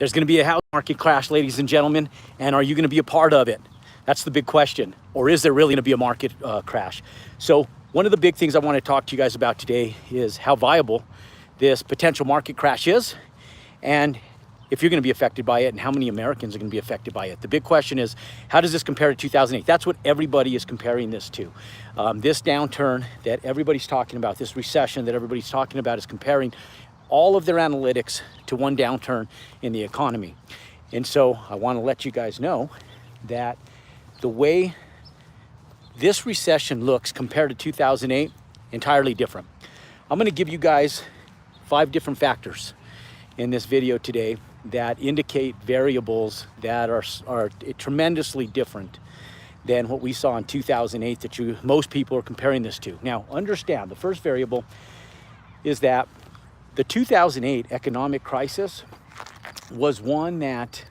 There's going to be a housing market crash, ladies and gentlemen, and are you going to be a part of it? That's the big question. Or is there really going to be a market crash? So one of the big things I want to talk to you guys about today is how viable this potential market crash is, and if you're going to be affected by it, and how many Americans are going to be affected by it. The big question is, how does this compare to 2008? That's what everybody is comparing this to. This downturn that everybody's talking about, this recession that everybody's talking about, is comparing all of their analytics to one downturn in the economy. And so I want to let you guys know that the way this recession looks compared to 2008, entirely different. I'm going to give you guys 5 different factors in this video today that indicate variables that are tremendously different than what we saw in 2008 that most people are comparing this to. Now, understand, the first variable is that the 2008 economic crisis was one that,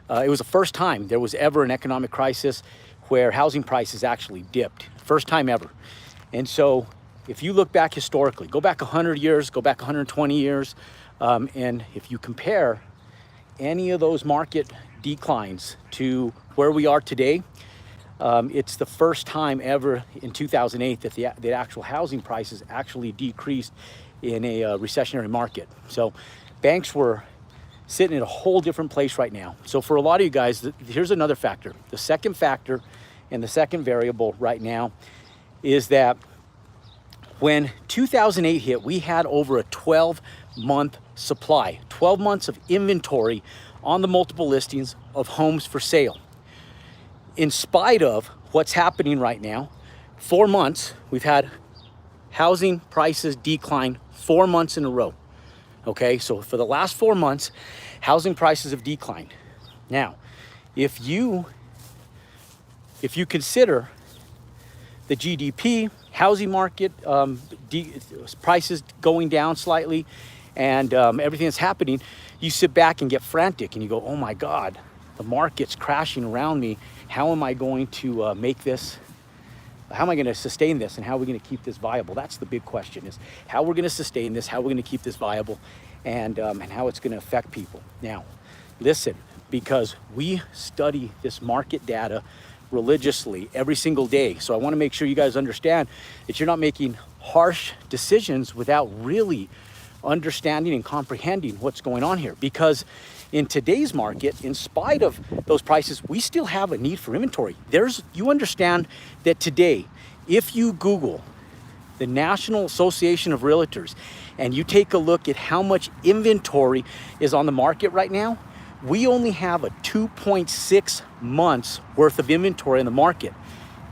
it was the first time there was ever an economic crisis where housing prices actually dipped. First time ever. And so if you look back historically, go back 100 years, go back 120 years, and if you compare any of those market declines to where we are today, it's the first time ever in 2008 that the actual housing prices actually decreased in a recessionary market. So banks were sitting in a whole different place right now. So for a lot of you guys, here's another factor. The second factor and the second variable right now is that when 2008 hit, we had over a 12-month supply, 12 months of inventory on the multiple listings of homes for sale. In spite of what's happening right now, 4 months, we've had housing prices decline 4 months in a row. Okay, so for the last 4 months, housing prices have declined. Now, if you consider the GDP, housing market, prices going down slightly, and everything that's happening, you sit back and get frantic and you go, oh my God, the market's crashing around me. How am I going to make this? How am I going to sustain this, and how are we going to keep this viable? That's the big question, is how we're going to sustain this, how we're going to keep this viable, and how it's going to affect people. Now, listen, because we study this market data religiously every single day. So I want to make sure you guys understand that you're not making harsh decisions without really understanding and comprehending what's going on here. Because in today's market, in spite of those prices, we still have a need for inventory. You understand that today, if you Google the National Association of Realtors and you take a look at how much inventory is on the market right now, we only have a 2.6 months worth of inventory in the market.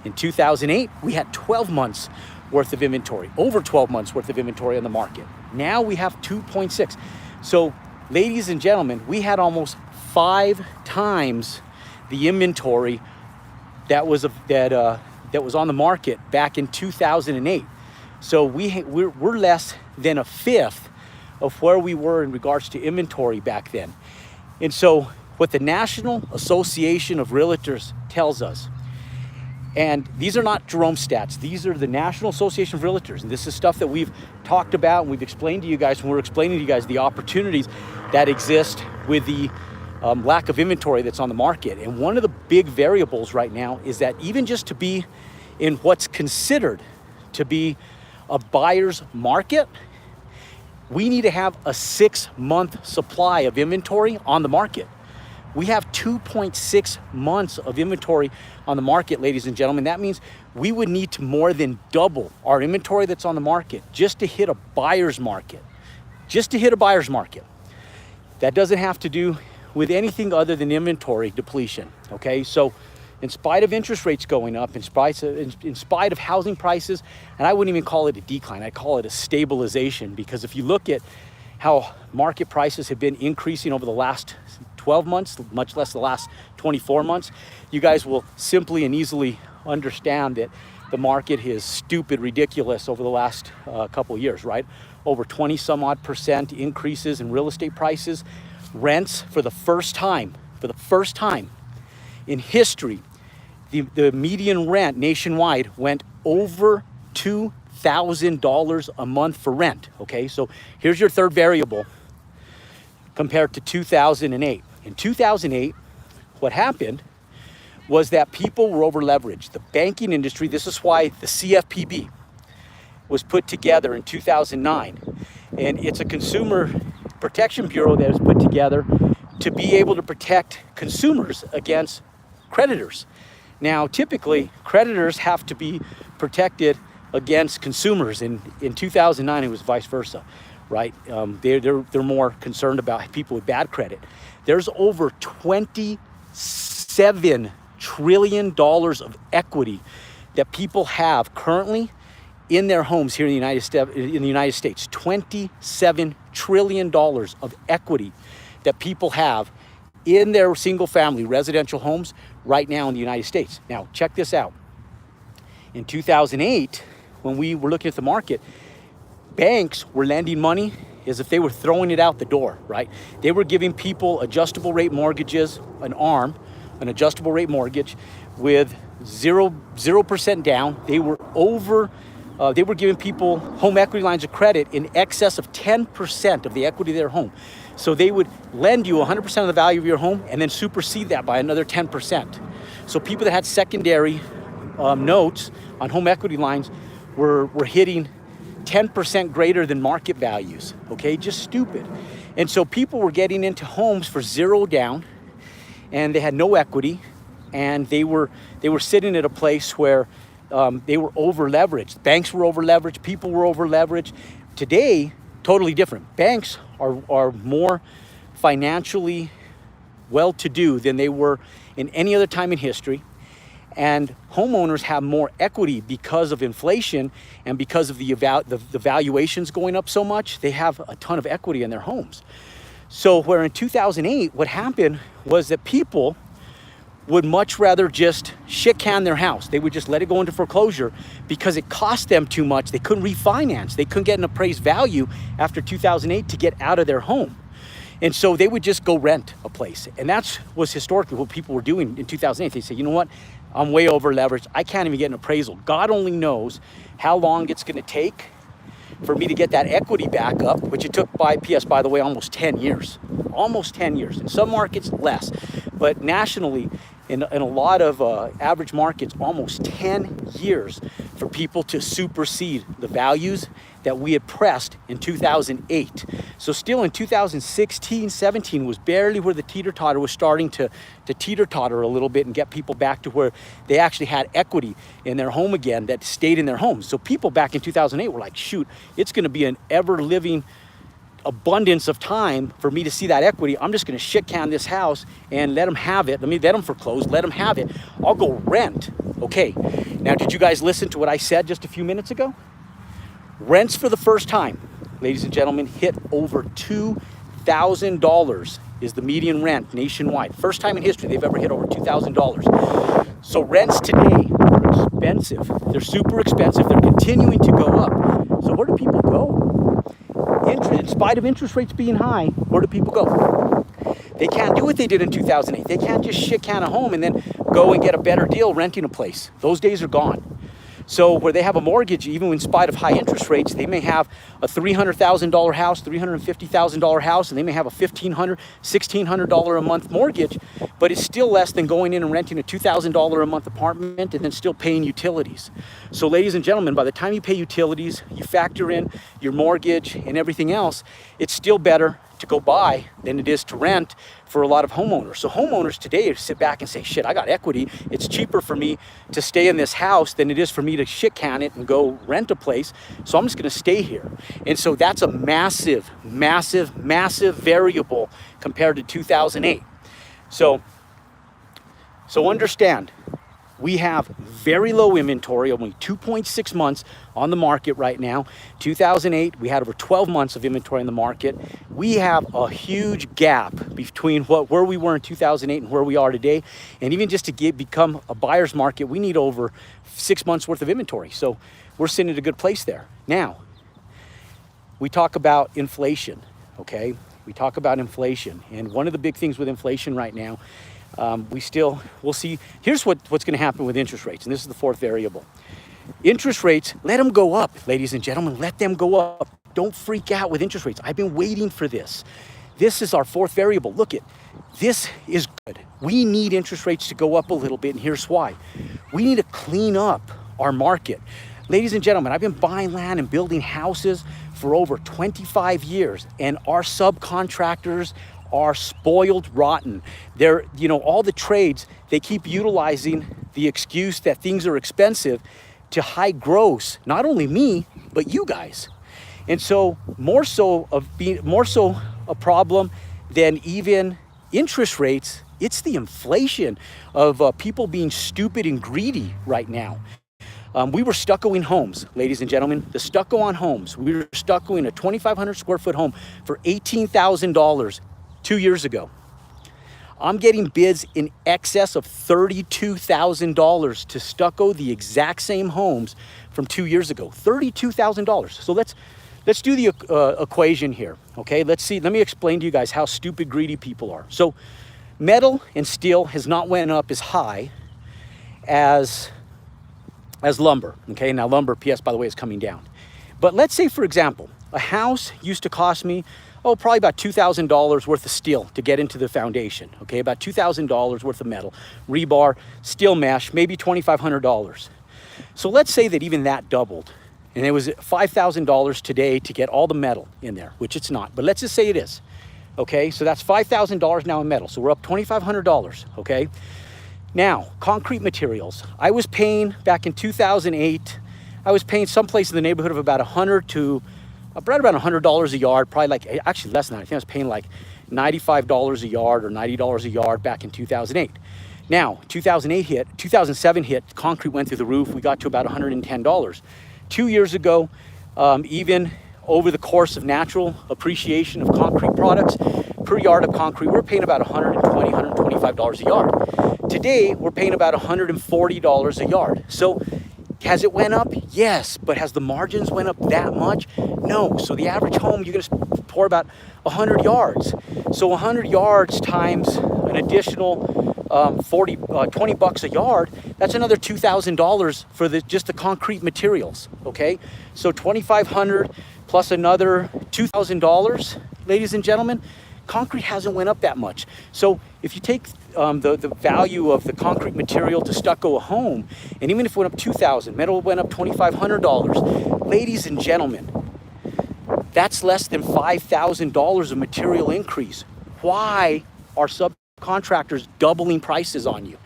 In 2008, we had 12 months worth of inventory, over 12 months worth of inventory on the market. Now we have 2.6. So, ladies and gentlemen, we had almost 5 times the inventory that was on the market back in 2008. So we're less than a fifth of where we were in regards to inventory back then. And so what the National Association of Realtors tells us, and these are not Jerome stats, these are the National Association of Realtors, and this is stuff that we've talked about and we've explained to you guys when we're explaining to you guys the opportunities that exist with the lack of inventory that's on the market. And one of the big variables right now is that even just to be in what's considered to be a buyer's market, we need to have a 6-month supply of inventory on the market. We have 2.6 months of inventory on the market, ladies and gentlemen. That means we would need to more than double our inventory that's on the market just to hit a buyer's market. Just to hit a buyer's market. That doesn't have to do with anything other than inventory depletion, okay? So in spite of interest rates going up, in spite of housing prices, and I wouldn't even call it a decline, I call it a stabilization, because if you look at how market prices have been increasing over the last 12 months, much less the last 24 months, you guys will simply and easily understand that the market is stupid ridiculous over the last couple of years, right? Over 20 some odd % increases in real estate prices. Rents, for the first time in history, the median rent nationwide went over $2,000 a month for rent, okay? So here's your third variable. compared to 2008. In 2008, what happened was that people were over leveraged. The banking industry, this is why the CFPB was put together in 2009. And it's a consumer protection bureau that was put together to be able to protect consumers against creditors. Now, typically, creditors have to be protected against consumers. In 2009, it was vice versa, right? They're more concerned about people with bad credit. There's over $27 trillion of equity that people have currently in their homes here in the United States. $27 trillion of equity that people have in their single family residential homes right now in the United States. Now, check this out. In 2008, when we were looking at the market, banks were lending money as if they were throwing it out the door, right? They were giving people adjustable rate mortgages, an adjustable rate mortgage with 0% down. They were giving people home equity lines of credit in excess of 10% of the equity of their home. So they would lend you 100% of the value of your home and then supersede that by another 10%. So people that had secondary notes on home equity lines were hitting 10% greater than market values, okay? Just stupid. And so people were getting into homes for zero down, and they had no equity, and they were sitting at a place where they were over leveraged. Banks were over leveraged, people were over leveraged. Today, totally different. Banks are more financially well-to-do than they were in any other time in history. And homeowners have more equity because of inflation and because of the valuations going up so much. They have a ton of equity in their homes. So where in 2008, what happened was that people would much rather just shit can their house. They would just let it go into foreclosure because it cost them too much. They couldn't refinance. They couldn't get an appraised value after 2008 to get out of their home. And so they would just go rent a place. And that was historically what people were doing in 2008. They say, you know what? I'm way over leveraged. I can't even get an appraisal. God only knows how long it's going to take for me to get that equity back up, which it took by the way, almost 10 years. Almost 10 years. In some markets, less. But nationally, in a lot of average markets, almost 10 years for people to supersede the values that we had pressed in 2008. So still in 2016, 17 was barely where the teeter-totter was starting to teeter-totter a little bit and get people back to where they actually had equity in their home again that stayed in their homes. So people back in 2008 were like, shoot, it's gonna be an ever-living abundance of time for me to see that equity. I'm just gonna shit can this house and let them have it. Let them foreclose, let them have it. I'll go rent. Okay, now did you guys listen to what I said just a few minutes ago? Rents for the first time, ladies and gentlemen, hit over $2,000 is the median rent nationwide. First time in history they've ever hit over $2,000. So rents today are expensive. They're super expensive. They're continuing to go up. So where do people go? In spite of interest rates being high, where do people go? They can't do what they did in 2008. They can't just shit can a home and then go and get a better deal renting a place. Those days are gone. So where they have a mortgage, even in spite of high interest rates, they may have a $300,000 house, $350,000 house, and they may have a $1,500, $1,600 a month mortgage, but it's still less than going in and renting a $2,000 a month apartment and then still paying utilities. So ladies and gentlemen, by the time you pay utilities, you factor in your mortgage and everything else, it's still better to go buy than it is to rent for a lot of homeowners. So homeowners today sit back and say, shit, I got equity. It's cheaper for me to stay in this house than it is for me to shit can it and go rent a place. So I'm just gonna stay here. And so that's a massive, massive, massive variable compared to 2008. So understand, we have very low inventory, only 2.6 months on the market right now. 2008, we had over 12 months of inventory in the market. We have a huge gap between where we were in 2008 and where we are today. And even just to become a buyer's market, we need over 6 months worth of inventory. So we're sitting at a good place there. Now, we talk about inflation, okay? We talk about inflation. And one of the big things with inflation right now, we'll see. Here's what's going to happen with interest rates, and this is the fourth variable. Interest rates, let them go up, ladies and gentlemen, let them go up. Don't freak out with interest rates. I've been waiting for this. This is our fourth variable. Look it, this is good. We need interest rates to go up a little bit, and here's why. We need to clean up our market. Ladies and gentlemen, I've been buying land and building houses for over 25 years, and our subcontractors are spoiled rotten. They're, all the trades, they keep utilizing the excuse that things are expensive to high gross, not only me, but you guys. And so more so a problem than even interest rates, it's the inflation of people being stupid and greedy right now. We were stuccoing homes, ladies and gentlemen. The stucco on homes. We were stuccoing a 2,500 square foot home for $18,000 2 years ago. I'm getting bids in excess of $32,000 to stucco the exact same homes from 2 years ago. $32,000. So let's do the equation here, okay? Let me explain to you guys how stupid greedy people are. So metal and steel has not went up as high as lumber, okay? Now lumber, PS, by the way, is coming down. But let's say, for example, a house used to cost me, probably about $2,000 worth of steel to get into the foundation, okay? About $2,000 worth of metal, rebar, steel mesh, maybe $2,500. So let's say that even that doubled, and it was $5,000 today to get all the metal in there, which it's not, but let's just say it is, okay? So that's $5,000 now in metal, so we're up $2,500, okay? Now, concrete materials. I was paying, back in 2008, I was paying someplace in the neighborhood of about right around $100 a yard, probably actually less than that. I think I was paying like $95 a yard or $90 a yard back in 2008. Now, 2007 hit, concrete went through the roof. We got to about $110. 2 years ago, even over the course of natural appreciation of concrete products, per yard of concrete, we're paying about $120, $125 a yard. Today, we're paying about $140 a yard. So has it went up? Yes, but has the margins went up that much? No. So the average home, you're gonna pour about 100 yards. So 100 yards times an additional 20 bucks a yard, that's another $2,000 for just the concrete materials, okay? So 2,500 plus another $2,000, ladies and gentlemen, concrete hasn't went up that much. So if you take the value of the concrete material to stucco a home, and even if it went up $2,000, metal went up $2,500, ladies and gentlemen, that's less than $5,000 of material increase. Why are subcontractors doubling prices on you?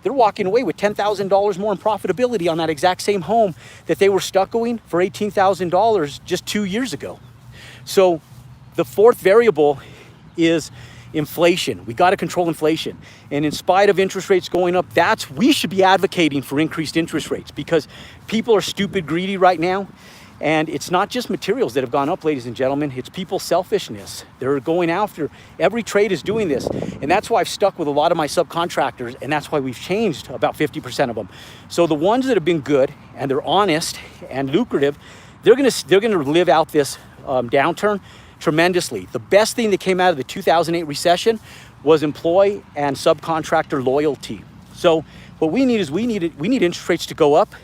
They're walking away with $10,000 more in profitability on that exact same home that they were stuccoing for $18,000 just 2 years ago. So the fourth variable is inflation. We got to control inflation. And in spite of interest rates going up, we should be advocating for increased interest rates, because people are stupid greedy right now. And it's not just materials that have gone up, ladies and gentlemen, it's people's selfishness. They're going after, every trade is doing this. And that's why I've stuck with a lot of my subcontractors, and that's why we've changed about 50% of them. So the ones that have been good and they're honest and lucrative, they're gonna live out this downturn tremendously. The best thing that came out of the 2008 recession was employee and subcontractor loyalty. So what we need is we need interest rates to go up,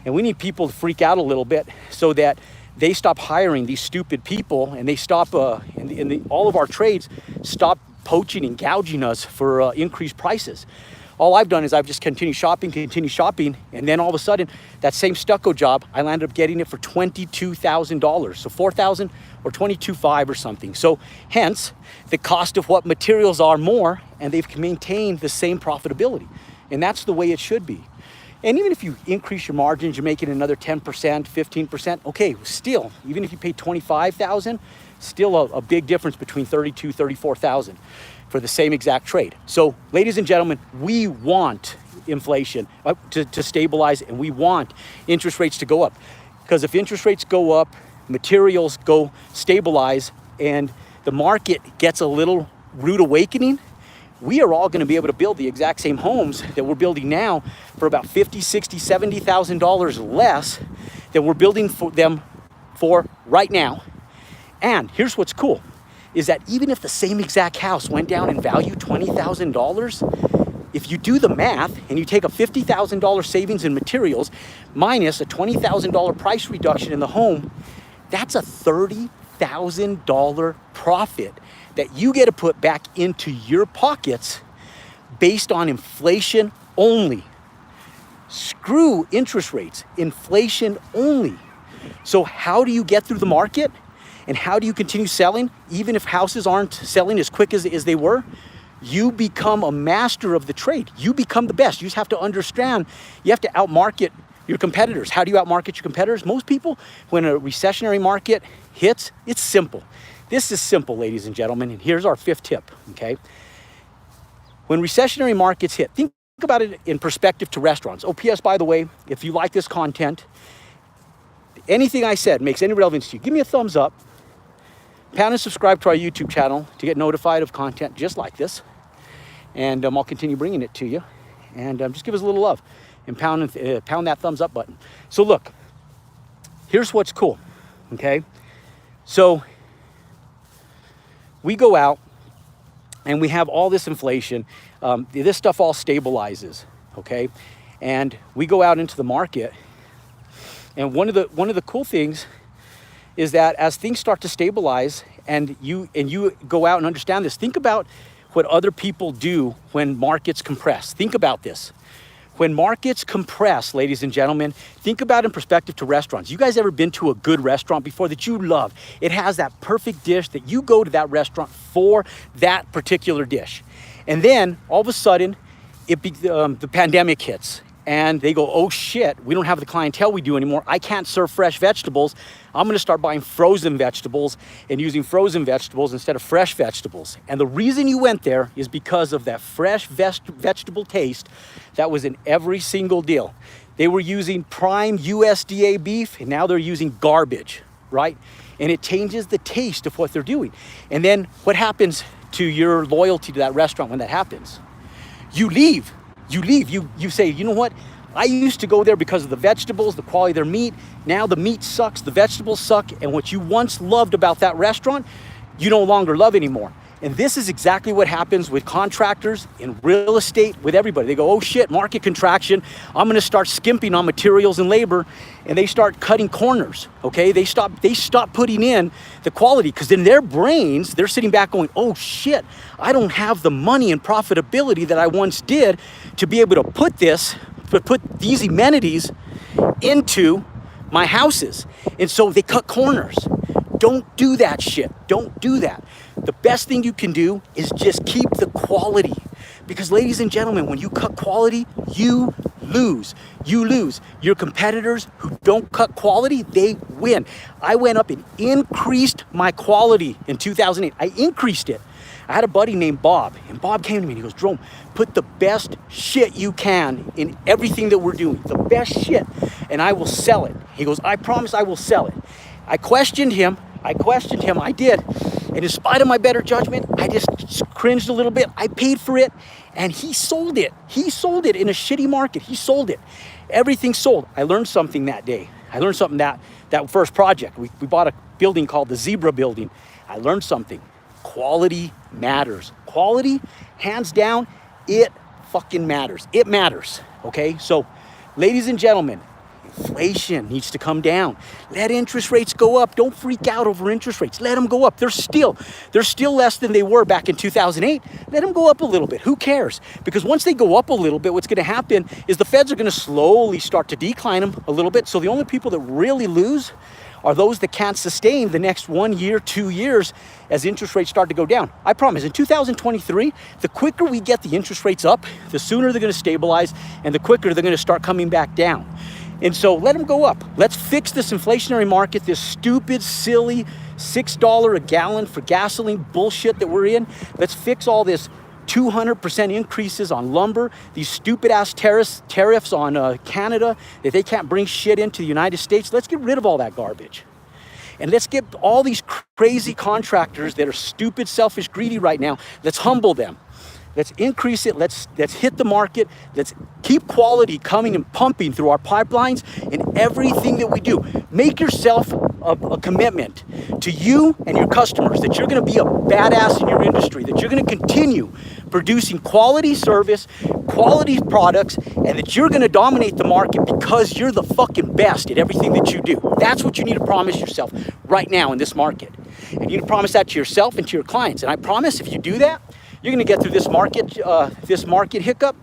and we need people to freak out a little bit so that they stop hiring these stupid people, and they stop, all of our trades stop poaching and gouging us for increased prices. All I've done is I've just continued shopping, and then all of a sudden, that same stucco job, I landed up getting it for $22,000. So $4,000 or $22,500 or something. So hence, the cost of what materials are more, and they've maintained the same profitability. And that's the way it should be. And even if you increase your margins, you're making another 10%, 15%, okay, still, even if you pay $25,000, still a big difference between $32,000, $34,000 for the same exact trade. So, ladies and gentlemen, we want inflation to stabilize, and we want interest rates to go up. Because if interest rates go up, materials go stabilize, and the market gets a little rude awakening, we are all going to be able to build the exact same homes that we're building now for about $50,000, $60,000, $70,000 less than we're building for right now. And here's what's cool, is that even if the same exact house went down in value $20,000, if you do the math and you take a $50,000 savings in materials minus a $20,000 price reduction in the home, that's a $30,000 profit that you get to put back into your pockets based on inflation only. Screw interest rates, inflation only. So how do you get through the market? And how do you continue selling, even if houses aren't selling as quick as they were? You become a master of the trade. You become the best. You just have to understand, you have to outmarket your competitors. How do you outmarket your competitors? Most people, when a recessionary market hits, it's simple. This is simple, ladies and gentlemen, and here's our fifth tip, okay? When recessionary markets hit, think about it in perspective to restaurants. Oh, P.S., by the way, if you like this content, anything I said makes any relevance to you, give me a thumbs up. Pound and subscribe to our YouTube channel to get notified of content just like this. And I'll continue bringing it to you. And just give us a little love and pound that thumbs up button. So look, here's what's cool, okay? So we go out and we have all this inflation. This stuff all stabilizes, okay? And we go out into the market. And one of the cool things is that as things start to stabilize and you go out and understand this, think about what other people do when markets compress. Think about this. When markets compress, ladies and gentlemen, think about in perspective to restaurants. You guys ever been to a good restaurant before that you love? It has that perfect dish that you go to that restaurant for that particular dish. And then all of a sudden, the pandemic hits. And they go, oh shit, we don't have the clientele we do anymore. I can't serve fresh vegetables. I'm gonna start buying frozen vegetables and using frozen vegetables instead of fresh vegetables. And the reason you went there is because of that fresh vegetable taste that was in every single deal. They were using prime USDA beef and now they're using garbage, right? And it changes the taste of what they're doing. And then what happens to your loyalty to that restaurant when that happens? You leave. You say, you know what? I used to go there because of the vegetables, the quality of their meat. Now the meat sucks, the vegetables suck, and what you once loved about that restaurant, you no longer love anymore. And this is exactly what happens with contractors, in real estate, with everybody. They go, oh shit, market contraction. I'm gonna start skimping on materials and labor, and they start cutting corners, okay? They stop putting in the quality, because in their brains, they're sitting back going, oh shit, I don't have the money and profitability that I once did to be able to put these amenities into my houses. And so they cut corners. Don't do that shit. Don't do that. The best thing you can do is just keep the quality. Because ladies and gentlemen, when you cut quality, you lose. You lose. Your competitors who don't cut quality, they win. I went up and increased my quality in 2008. I increased it. I had a buddy named Bob, and Bob came to me and he goes, Jerome, put the best shit you can in everything that we're doing, the best shit, and I will sell it. He goes, I promise I will sell it. I questioned him, I did. And in spite of my better judgment, I just cringed a little bit. I paid for it, and he sold it. He sold it in a shitty market. He sold it. Everything sold. I learned something that day. I learned something that first project. We bought a building called the Zebra Building. I learned something. Quality matters. Quality, hands down, it fucking matters. It matters, okay? So, ladies and gentlemen, inflation needs to come down. Let interest rates go up. Don't freak out over interest rates. Let them go up. They're still less than they were back in 2008. Let them go up a little bit. Who cares? Because once they go up a little bit, what's going to happen is the feds are going to slowly start to decline them a little bit. So the only people that really lose are those that can't sustain the next 1 year, 2 years as interest rates start to go down. I promise, in 2023, the quicker we get the interest rates up, the sooner they're going to stabilize, and the quicker they're going to start coming back down. And so let them go up. Let's fix this inflationary market, this stupid, silly $6 a gallon for gasoline bullshit that we're in. Let's fix all this 200% increases on lumber, these stupid ass tariffs on Canada, that they can't bring shit into the United States. Let's get rid of all that garbage. And let's get all these crazy contractors that are stupid, selfish, greedy right now, let's humble them. Let's increase it. Let's hit the market. Let's keep quality coming and pumping through our pipelines and everything that we do. Make yourself a commitment to you and your customers that you're going to be a badass in your industry, that you're going to continue producing quality service, quality products, and that you're going to dominate the market because you're the fucking best at everything that you do. That's what you need to promise yourself right now in this market. And you need to promise that to yourself and to your clients. And I promise if you do that, you're going to get through this market hiccup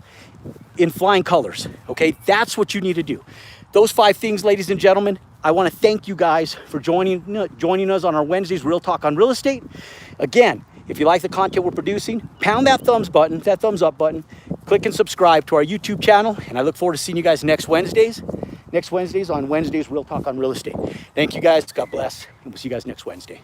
in flying colors. Okay, that's what you need to do. Those 5 things, ladies and gentlemen. I want to thank you guys for joining us on our Wednesdays Real Talk on Real Estate. Again, if you like the content we're producing, pound that thumbs up button, click and subscribe to our YouTube channel, and I look forward to seeing you guys next Wednesdays on Wednesdays Real Talk on Real Estate. Thank you guys. God bless, and we'll see you guys next Wednesday.